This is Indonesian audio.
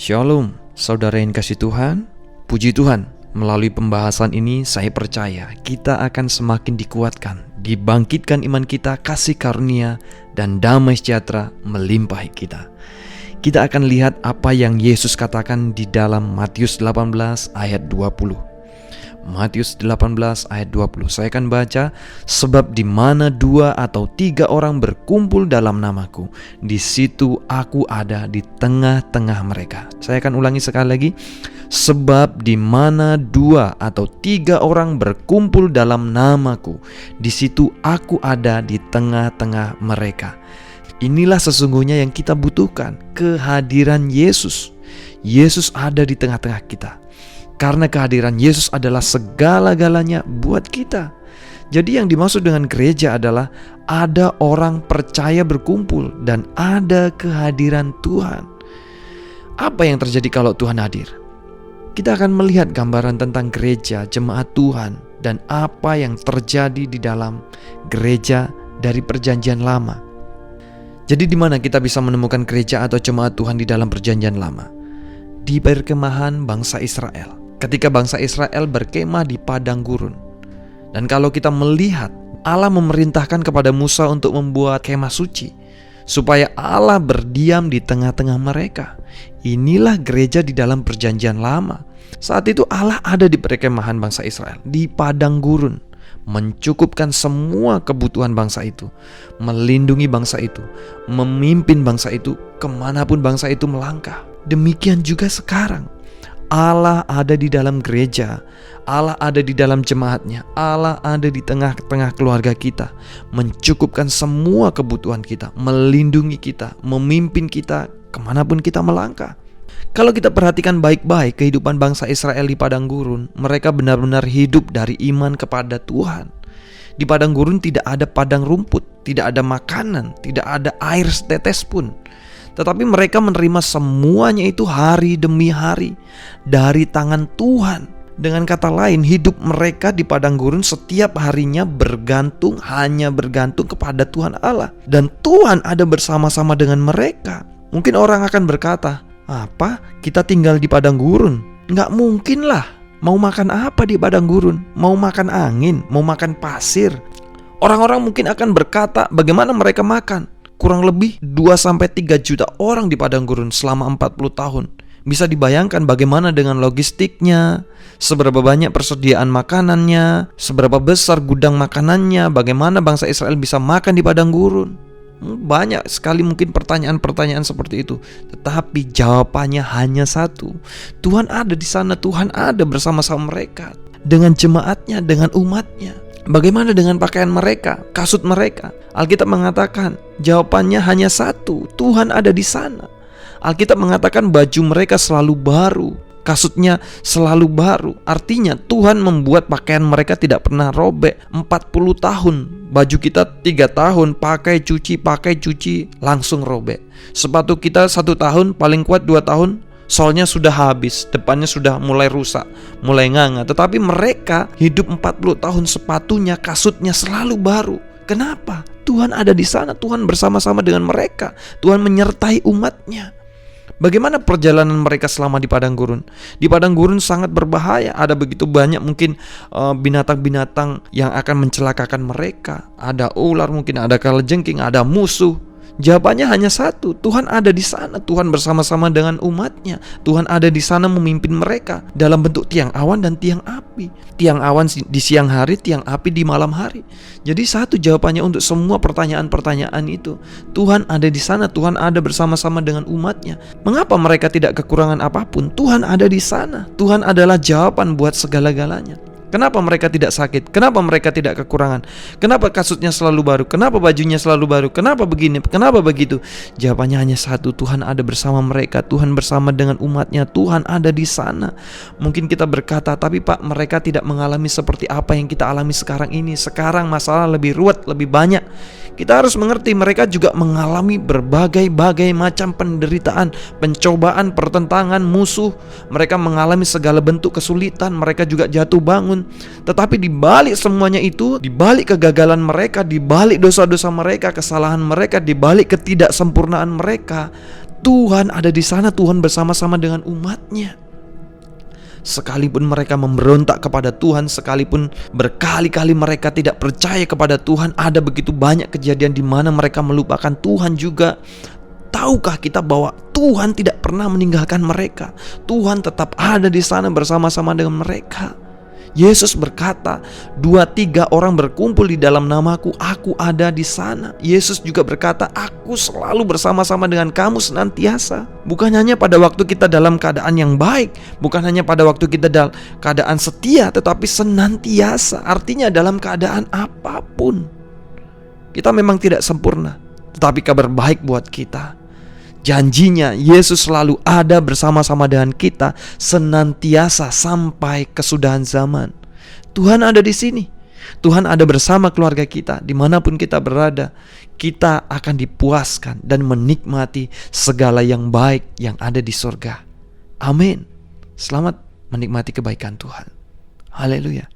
Shalom, saudara yang kasih Tuhan. Puji Tuhan, melalui pembahasan ini saya percaya kita akan semakin dikuatkan, dibangkitkan iman kita, kasih karunia dan damai sejahtera melimpahi kita. Kita akan lihat apa yang Yesus katakan di dalam Matius 18 ayat 20. Matius 18 ayat 20. Saya akan baca, sebab di mana 2 atau 3 orang berkumpul dalam namaku, di situ aku ada di tengah-tengah mereka. Saya akan ulangi sekali lagi. Sebab di mana 2 atau 3 orang berkumpul dalam namaku, di situ aku ada di tengah-tengah mereka. Inilah sesungguhnya yang kita butuhkan, kehadiran Yesus. Yesus ada di tengah-tengah kita. Karena kehadiran Yesus adalah segala-galanya buat kita. Jadi yang dimaksud dengan gereja adalah ada orang percaya berkumpul dan ada kehadiran Tuhan. Apa yang terjadi kalau Tuhan hadir? Kita akan melihat gambaran tentang gereja, jemaat Tuhan, dan apa yang terjadi di dalam gereja dari perjanjian lama. Jadi di mana kita bisa menemukan gereja atau jemaat Tuhan di dalam perjanjian lama? Di perkemahan bangsa Israel. Ketika bangsa Israel berkemah di padang gurun. Dan kalau kita melihat, Allah memerintahkan kepada Musa untuk membuat kemah suci, supaya Allah berdiam di tengah-tengah mereka. Inilah gereja di dalam perjanjian lama. Saat itu Allah ada di perkemahan bangsa Israel, di padang gurun, mencukupkan semua kebutuhan bangsa itu, melindungi bangsa itu, memimpin bangsa itu kemanapun bangsa itu melangkah. Demikian juga sekarang, Allah ada di dalam gereja, Allah ada di dalam jemaatnya, Allah ada di tengah-tengah keluarga kita, mencukupkan semua kebutuhan kita, melindungi kita, memimpin kita kemanapun kita melangkah. Kalau kita perhatikan baik-baik kehidupan bangsa Israel di padang gurun, mereka benar-benar hidup dari iman kepada Tuhan. Di padang gurun tidak ada padang rumput, tidak ada makanan, tidak ada air setetes pun. Tetapi mereka menerima semuanya itu hari demi hari dari tangan Tuhan. Dengan kata lain, hidup mereka di padang gurun setiap harinya hanya bergantung kepada Tuhan Allah. Dan Tuhan ada bersama-sama dengan mereka. Mungkin orang akan berkata, apa? Kita tinggal di padang gurun? Nggak mungkin lah. Mau makan apa di padang gurun? Mau makan angin? Mau makan pasir? Orang-orang mungkin akan berkata, bagaimana mereka makan? Kurang lebih 2-3 juta orang di padang gurun selama 40 tahun. Bisa dibayangkan bagaimana dengan logistiknya, seberapa banyak persediaan makanannya, seberapa besar gudang makanannya, bagaimana bangsa Israel bisa makan di padang gurun. Banyak sekali mungkin pertanyaan-pertanyaan seperti itu. Tetapi jawabannya hanya satu. Tuhan ada di sana, Tuhan ada bersama-sama mereka, dengan jemaatnya, dengan umatnya. Bagaimana dengan pakaian mereka, kasut mereka? Alkitab mengatakan jawabannya hanya satu, Tuhan ada di sana. Alkitab mengatakan baju mereka selalu baru, kasutnya selalu baru. Artinya Tuhan membuat pakaian mereka tidak pernah robek. 40 tahun, baju kita 3 tahun, pakai cuci, langsung robek. Sepatu kita 1 tahun, paling kuat 2 tahun, solnya sudah habis, depannya sudah mulai rusak, mulai nganga. Tetapi mereka hidup 40 tahun, sepatunya, kasutnya selalu baru. Kenapa? Tuhan ada di sana, Tuhan bersama-sama dengan mereka, Tuhan menyertai umatnya. Bagaimana perjalanan mereka selama di padang gurun? Di padang gurun sangat berbahaya. Ada begitu banyak mungkin binatang-binatang yang akan mencelakakan mereka. Ada ular, mungkin ada kalajengking, ada musuh. Jawabannya hanya satu, Tuhan ada di sana, Tuhan bersama-sama dengan umatnya. Tuhan ada di sana memimpin mereka dalam bentuk tiang awan dan tiang api. Tiang awan di siang hari, tiang api di malam hari. Jadi satu jawabannya untuk semua pertanyaan-pertanyaan itu. Tuhan ada di sana, Tuhan ada bersama-sama dengan umatnya. Mengapa mereka tidak kekurangan apapun? Tuhan ada di sana. Tuhan adalah jawaban buat segala-galanya. Kenapa mereka tidak sakit? Kenapa mereka tidak kekurangan? Kenapa kasutnya selalu baru? Kenapa bajunya selalu baru? Kenapa begini? Kenapa begitu? Jawabannya hanya satu, Tuhan ada bersama mereka, Tuhan bersama dengan umatnya, Tuhan ada di sana. Mungkin kita berkata, tapi Pak, mereka tidak mengalami seperti apa yang kita alami sekarang ini. Sekarang masalah lebih ruwet, lebih banyak. Kita harus mengerti mereka juga mengalami berbagai-bagai macam penderitaan, pencobaan, pertentangan, musuh. Mereka mengalami segala bentuk kesulitan, mereka juga jatuh bangun. Tetapi di balik semuanya itu, di balik kegagalan mereka, di balik dosa-dosa mereka, kesalahan mereka, di balik ketidaksempurnaan mereka, Tuhan ada di sana, Tuhan bersama-sama dengan umatnya. Sekalipun mereka memberontak kepada Tuhan, sekalipun berkali-kali mereka tidak percaya kepada Tuhan, ada begitu banyak kejadian di mana mereka melupakan Tuhan juga. Tahukah kita bahwa Tuhan tidak pernah meninggalkan mereka? Tuhan tetap ada di sana bersama-sama dengan mereka. Yesus berkata, 2-3 orang berkumpul di dalam namaku, aku ada di sana. Yesus juga berkata, aku selalu bersama-sama dengan kamu senantiasa. Bukan hanya pada waktu kita dalam keadaan yang baik, bukan hanya pada waktu kita dalam keadaan setia, tetapi senantiasa. Artinya dalam keadaan apapun. Kita memang tidak sempurna, tetapi kabar baik buat kita. Janjinya Yesus selalu ada bersama-sama dengan kita senantiasa sampai kesudahan zaman. Tuhan ada di sini. Tuhan ada bersama keluarga kita. Dimanapun kita berada, kita akan dipuaskan dan menikmati segala yang baik yang ada di surga. Amin. Selamat menikmati kebaikan Tuhan. Haleluya.